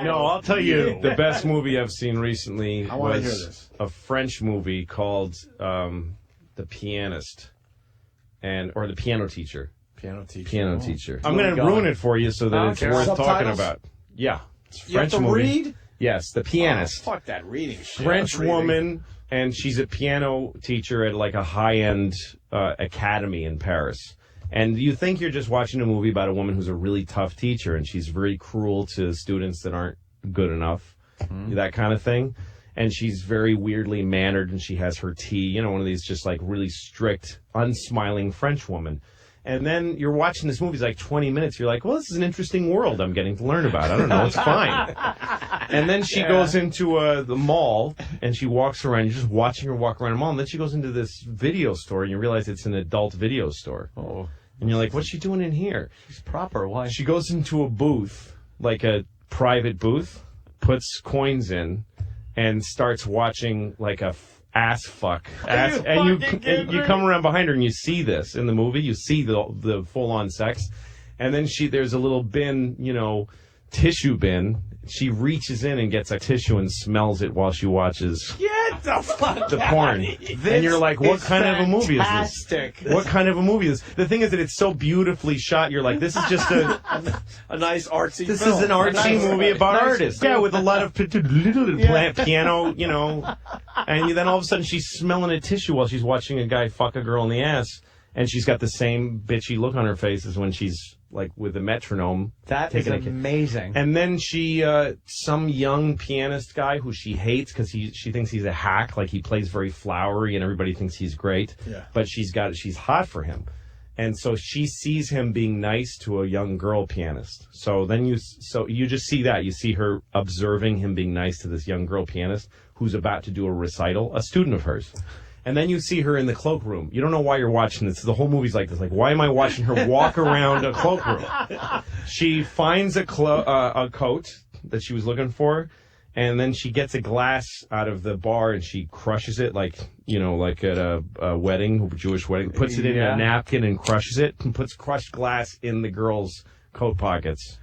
No, I'll tell you the best movie I've seen recently was a French movie called The Pianist, or The Piano Teacher. Piano Teacher. I'm going to ruin it for you so that it's worth talking about. Yeah. It's a French movie. Read? Yes, The Pianist. Fuck that reading shit. French woman, and she's a piano teacher at like a high-end academy in Paris. And you think you're just watching a movie about a woman who's a really tough teacher, and she's very cruel to students that aren't good enough, that kind of thing. And she's very weirdly mannered, and she has her tea, one of these just like really strict, unsmiling French woman. And then you're watching this movie, it's like 20 minutes. You're like, well, this is an interesting world I'm getting to learn about. I don't know. It's fine. And then she goes into the mall, and she walks around. You're just watching her walk around the mall. And then she goes into this video store, and you realize it's an adult video store. Oh. And you're like, what's she doing in here? She's proper. Why? She goes into a booth, like a private booth, puts coins in, and starts watching like a ass fuck. And you come around behind her and you see this in the movie. You see the full-on sex. And then there's a little bin, tissue bin. She reaches in and gets a tissue and smells it while she watches the porn. And you're like, what kind of a movie is this? What kind of a movie is this? The thing is that it's so beautifully shot. You're like, this is just a nice artsy This film. is an artsy movie about artists. Yeah, with a lot of piano, And then all of a sudden she's smelling a tissue while she's watching a guy fuck a girl in the ass. And she's got the same bitchy look on her face as when she's like with the metronome. That is amazing. And then she, some young pianist guy who she hates because she thinks he's a hack, like he plays very flowery and everybody thinks he's great. Yeah. But she's hot for him. And so she sees him being nice to a young girl pianist. So then you just see that. You see her observing him being nice to this young girl pianist who's about to do a recital, a student of hers. And then you see her in the cloakroom. You don't know why you're watching this. The whole movie's like this. Like, why am I watching her walk around a cloakroom? She finds a coat that she was looking for, and then she gets a glass out of the bar and she crushes it like at a wedding, a Jewish wedding. Puts it in a napkin and crushes it, and puts crushed glass in the girl's coat pockets.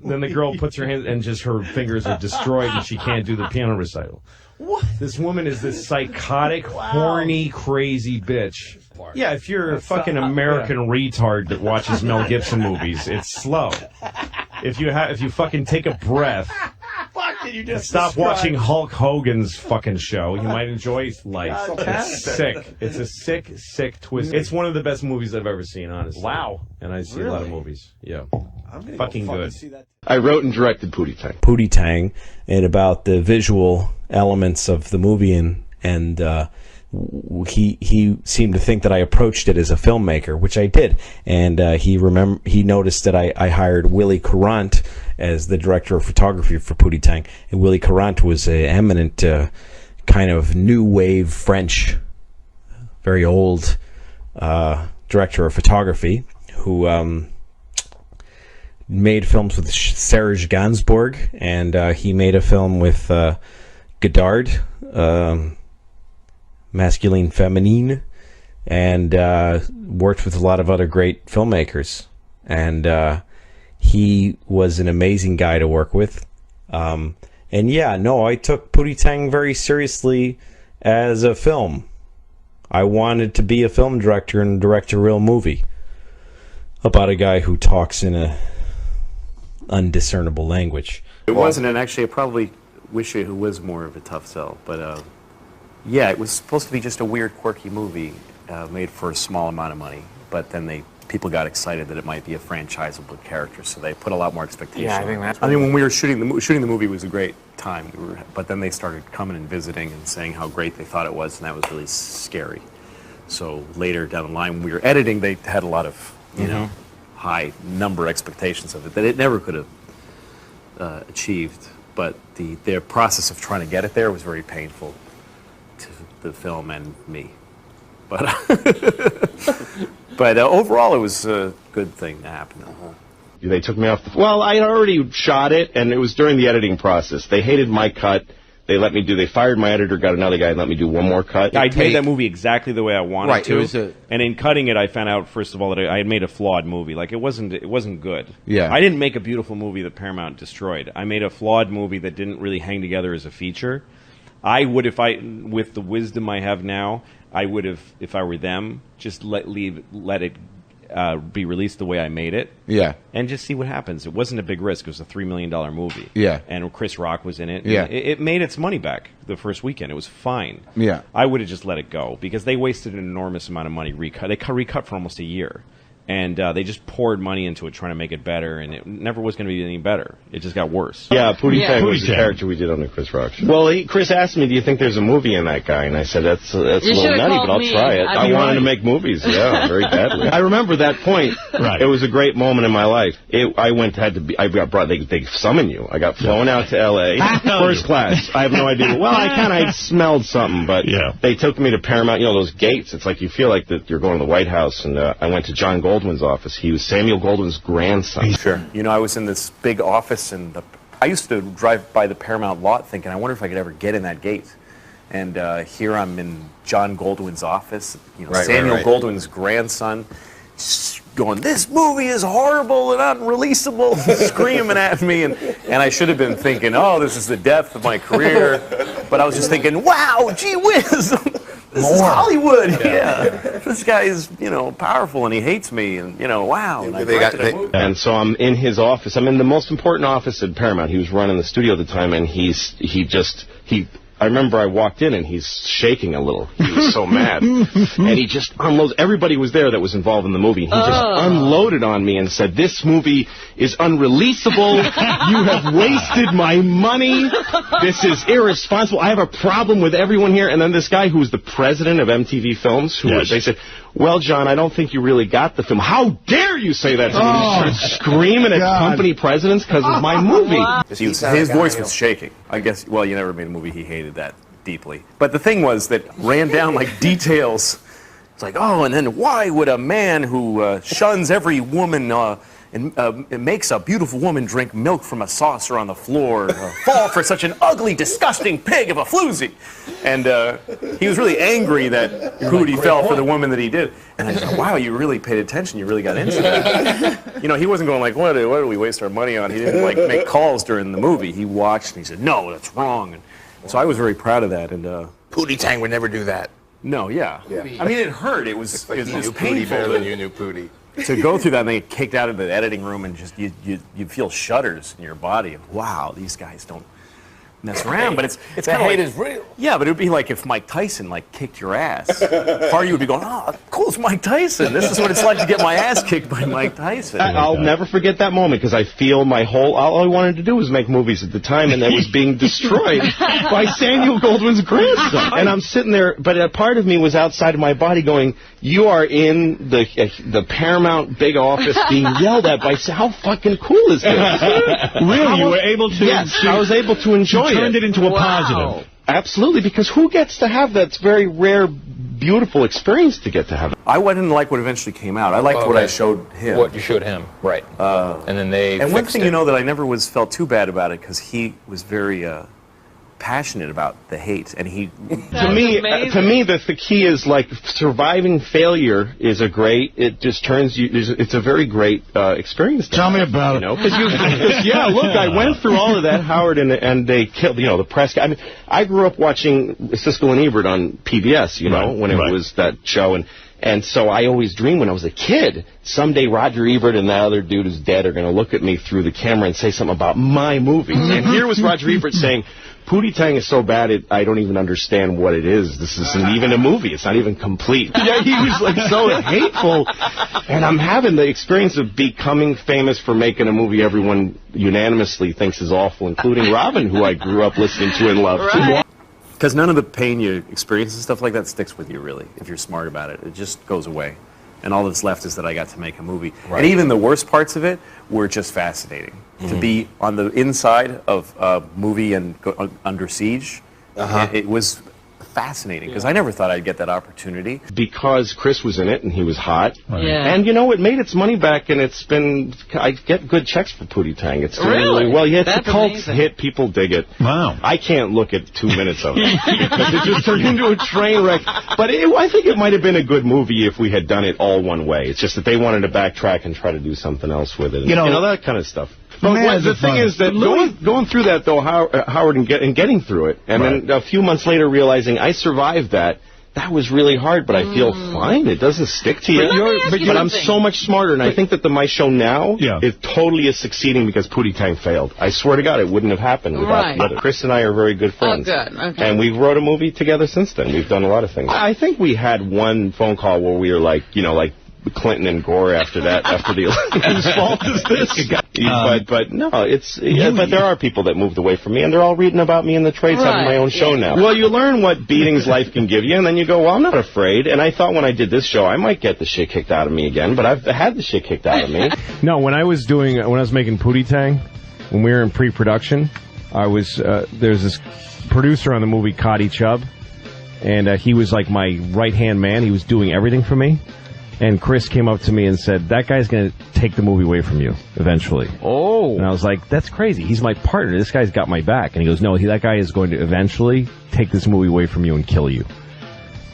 Then the girl puts her hand, and just her fingers are destroyed, and she can't do the piano recital. What? This woman is this psychotic, horny, crazy bitch. Yeah, if you're a fucking American retard that watches Mel Gibson movies, it's slow. If you fucking take a breath, stop watching Hulk Hogan's fucking show, you might enjoy life. It's sick. It's a sick twist. It's one of the best movies I've ever seen, honestly. Wow. And I see a lot of movies. Yeah. Fucking good. See that. I wrote and directed Pootie Tang. Pootie Tang, and about the visual elements of the movie, and he seemed to think that I approached it as a filmmaker, which I did, and he noticed that I hired Willy Courant as the director of photography for Pootie Tang, and Willy Courant was an eminent kind of new wave French, very old director of photography who made films with Serge Gainsbourg, and he made a film with Godard, Masculine Feminine, and worked with a lot of other great filmmakers. And he was an amazing guy to work with. And I took Pootie Tang very seriously as a film. I wanted to be a film director and direct a real movie about a guy who talks in a undiscernible language. It wasn't, and actually I probably wish it was more of a tough sell, but it was supposed to be just a weird, quirky movie made for a small amount of money, but then people got excited that it might be a franchisable character, so they put a lot more expectation. Yeah, I think that's. I mean, when we were shooting the movie was a great time, but then they started coming and visiting and saying how great they thought it was, and that was really scary. So later down the line, when we were editing, they had a lot of high number expectations of it that it never could have achieved. But their process of trying to get it there was very painful to the film and me. But overall, it was a good thing to happen. They took me off well, I had already shot it, and it was during the editing process. They hated my cut. They fired my editor, got another guy, and let me do one more cut. I made that movie exactly the way I wanted Right, to. it was and in cutting it, I found out, first of all, that I had made a flawed movie. Like, it wasn't good. Yeah. I didn't make a beautiful movie that Paramount destroyed. I made a flawed movie that didn't really hang together as a feature. I would, with the wisdom I have now, I would have, if I were them, just let it be released the way I made it. Yeah. And just see what happens. It wasn't a big risk. It was a $3 million movie. Yeah. And Chris Rock was in it. Yeah. It made its money back the first weekend. It was fine. Yeah. I would have just let it go because they wasted an enormous amount of money. They recut for almost a year. And they just poured money into it trying to make it better, and it never was going to be any better. It just got worse. Yeah, Pootie Tang was the character we did on the Chris Rock show. Well, Chris asked me, do you think there's a movie in that guy? And I said, that's a little nutty, but I'll try it. I wanted to make movies, very badly. I remember that point. Right. It was a great moment in my life. I got brought, they summon you. I got flown out to L.A. First class. I have no idea. Well, I smelled something, but they took me to Paramount, those gates. It's like you feel like that you're going to the White House, and I went to John Goldwyn's office. He was Samuel Goldwyn's grandson. Sure. I was in this big office, and I used to drive by the Paramount lot thinking, I wonder if I could ever get in that gate. And here I'm in John Goldwyn's office, Samuel Goldwyn's grandson, going, this movie is horrible and unreleasable, screaming at me. And I should have been thinking, oh, this is the death of my career. But I was just thinking, wow, gee whiz. This is Hollywood. Yeah. This guy is, powerful, and he hates me, and, wow. And, and so I'm in his office. I'm in the most important office at Paramount. He was running the studio at the time, and I remember I walked in, and he's shaking a little. He was so mad. And he just unloads. Everybody was there that was involved in the movie. He just unloaded on me and said, this movie is unreleasable. You have wasted my money. This is irresponsible. I have a problem with everyone here. And then this guy who was the president of MTV Films, they said, well, John, I don't think you really got the film. How dare you say that to me? He started screaming at company presidents because of my movie. His voice was shaking. I guess, you never made a movie he hated that deeply. But the thing was that ran down like details. It's like, and then why would a man who shuns every woman and makes a beautiful woman drink milk from a saucer on the floor fall for such an ugly, disgusting pig of a floozy? And he was really angry that Pootie fell for the woman that he did. And I said, wow, you really paid attention. You really got into that. He wasn't going like, what do we waste our money on? He didn't make calls during the movie. He watched and he said, no, that's wrong. And so I was very proud of that. And Pootie Tang would never do that. No, yeah. I mean, it hurt. It was painful. Better than you knew Pootie. To go through that and then get kicked out of the editing room and just you feel shudders in your body. Wow, these guys don't mess around. But it's kind of hate is real. Yeah, but it would be like if Mike Tyson kicked your ass. Part of you would be going, cool, it's Mike Tyson. This is what it's like to get my ass kicked by Mike Tyson. I'll never forget that moment because I feel all I wanted to do was make movies at the time, and that was being destroyed by Samuel Goldwyn's grandson. And I'm sitting there, but a part of me was outside of my body going, you are in the Paramount big office being yelled at by, how fucking cool is this? Really? You were able to? Yes, I was able to enjoy it. Turned it into a positive. Absolutely, because who gets to have that very rare, beautiful experience to get to have it? I didn't like what eventually came out. I liked what I showed him. What you showed him, right. And then they And one fixed thing, it. that I never felt too bad about it, because he was very passionate about the hate, and he to me the key is surviving failure is it just turns you, it's a very great experience. Tell me about it. Look, I went through all of that, Howard, and they killed the press guy. I mean, I grew up watching Siskel and Ebert on PBS when it was that show, and so I always dreamed when I was a kid, someday Roger Ebert and that other dude who's dead are going to look at me through the camera and say something about my movie. And here was Roger Ebert saying, Pootie Tang is so bad, I don't even understand what it is. This isn't even a movie. It's not even complete. Yeah, he was so hateful. And I'm having the experience of becoming famous for making a movie everyone unanimously thinks is awful, including Robin, who I grew up listening to and loved. Right. Because none of the pain you experience and stuff like that sticks with you, really, if you're smart about it. It just goes away. And all that's left is that I got to make a movie. Right. And even the worst parts of it were just fascinating. Mm-hmm. To be on the inside of a movie and under siege, it was fascinating because I never thought I'd get that opportunity. Because Chris was in it and he was hot. Yeah. And, it made its money back, and I get good checks for Pootie Tang. It's doing really well. Yeah, it's That's a cult amazing. hit. People dig it. Wow. I can't look at 2 minutes of it because it just turned into a train wreck. But I think it might have been a good movie if we had done it all one way. It's just that they wanted to backtrack and try to do something else with it. And, that kind of stuff. But the thing is that going through that, though, Howard, and getting through it, and then a few months later realizing I survived that was really hard, but I feel fine. It doesn't stick to you. But I'm so much smarter, and I think that my show now is totally succeeding because Pootie Tang failed. I swear to God, it wouldn't have happened without the other. Chris and I are very good friends. Oh, good. Okay. And we wrote a movie together since then. We've done a lot of things. I think we had one phone call where we were like, Clinton and Gore after the election. Whose fault is this? But no, but there are people that moved away from me, and they're all reading about me in the trades, having my own show now. Well, you learn what beatings life can give you, and then you go, well, I'm not afraid. And I thought when I did this show, I might get the shit kicked out of me again, but I've had the shit kicked out of me. No, when I was making Pootie Tang, when we were in pre-production, there's this producer on the movie, Cotty Chubb, and he was like my right-hand man. He was doing everything for me. And Chris came up to me and said, that guy's going to take the movie away from you eventually. Oh. And I was like, that's crazy. He's my partner. This guy's got my back. And he goes, no, that guy is going to eventually take this movie away from you and kill you.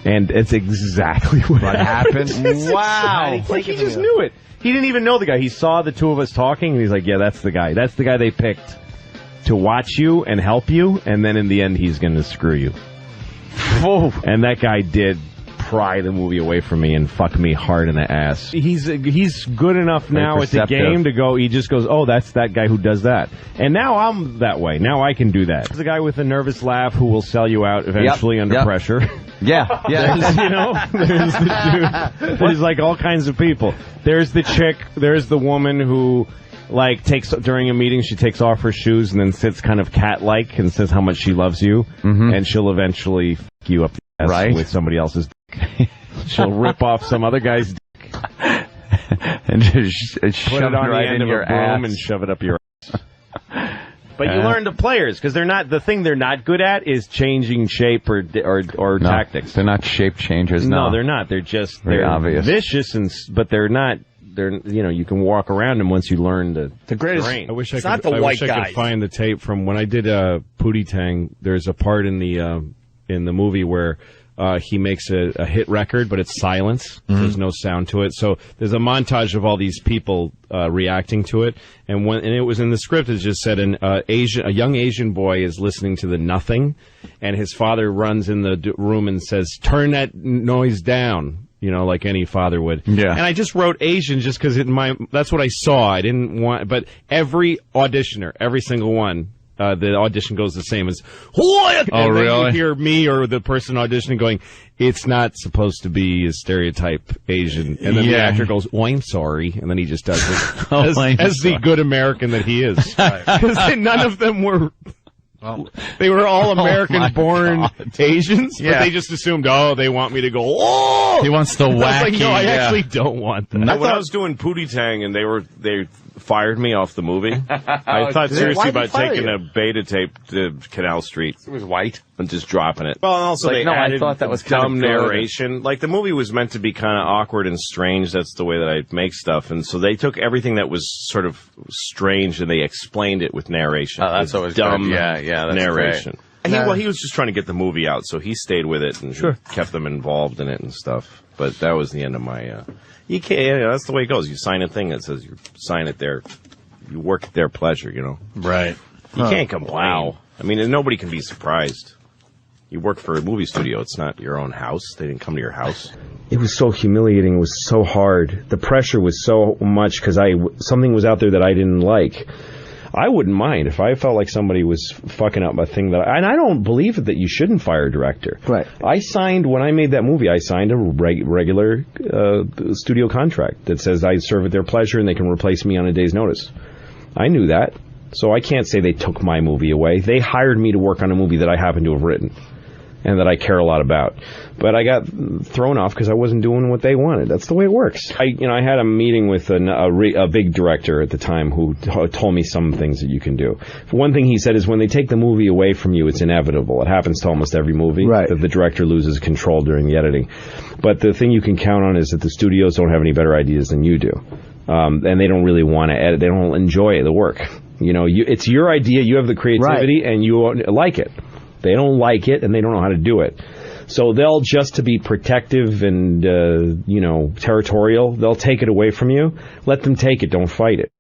And it's exactly what happened. Wow. Like, he just knew it. He didn't even know the guy. He saw the two of us talking, and he's like, yeah, that's the guy. That's the guy they picked to watch you and help you, and then in the end, he's going to screw you. And that guy did pry the movie away from me and fuck me hard in the ass. He's good enough now at the game to go, he just goes, oh, that's that guy who does that. And now I'm that way. Now I can do that. There's a guy with a nervous laugh who will sell you out eventually under pressure. Yeah. There's the dude. There's like all kinds of people. There's the chick. There's the woman who takes during a meeting, she takes off her shoes and then sits kind of cat-like and says how much she loves you, and she'll eventually fuck you up the ass with somebody else's dick. She'll rip off some other guy's dick and just put shove it on right the end in of your a broom ass and shove it up your ass. But you learn the players because they're not. The thing they're not good at is changing shape or tactics. They're not shape changers. No, they're not. They're just they're obvious. vicious but they're not. They're you can walk around them once you learn the greatest. terrain. I wish I could find the tape from when I did Pootie Tang. There's a part in the movie where he makes a hit record, but it's silence. There's no sound to it. So there's a montage of all these people reacting to it. And it was in the script. It just said a young Asian boy is listening to the Nothing, and his father runs in the room and says, "Turn that noise down." Like any father would. Yeah. And I just wrote Asian just because that's what I saw. I didn't want, but every auditioner, every single one. The audition goes the same as what? Oh, and then really? You hear me or the person auditioning going, it's not supposed to be a stereotype Asian. And then the actor goes, oh, I'm sorry. And then he just does it as the good American that he is. Because none of them were... they were all American-born Asians, but they just assumed, they want me to go, oh! He wants the wacky. I was like, no, I actually don't want that. When I was doing Pootie Tang and they fired me off the movie, I thought seriously about taking a beta tape to Canal Street. It was white. And just dropping it. Well, and also they added I thought that was dumb kind of narration. Like, the movie was meant to be kind of awkward and strange. That's the way that I make stuff. And so they took everything that was sort of strange and they explained it with narration. Oh, that's always dumb good. Yeah, that's narration. Great. And he was just trying to get the movie out, so he stayed with it and kept them involved in it and stuff. But that was the end of my... you can't... that's the way it goes. You sign a thing that says you sign it there. You work at their pleasure, Right. You can't complain. Wow. I mean, nobody can be surprised. You work for a movie studio. It's not your own house. They didn't come to your house. It was so humiliating. It was so hard. The pressure was so much because something was out there that I didn't like. I wouldn't mind if I felt like somebody was fucking up a thing and I don't believe that you shouldn't fire a director. Right. When I made that movie, I signed a regular studio contract that says I serve at their pleasure and they can replace me on a day's notice. I knew that. So I can't say they took my movie away. They hired me to work on a movie that I happened to have written. and that I care a lot about. But I got thrown off because I wasn't doing what they wanted. That's the way it works. I had a meeting with a big director at the time who told me some things that you can do. One thing he said is when they take the movie away from you, it's inevitable. It happens to almost every movie that the director loses control during the editing. But the thing you can count on is that the studios don't have any better ideas than you do. And they don't really want to edit. They don't enjoy the work. It's your idea. You have the creativity, and you like it. They don't like it, and they don't know how to do it. So they'll, just to be protective and, territorial, they'll take it away from you. Let them take it. Don't fight it.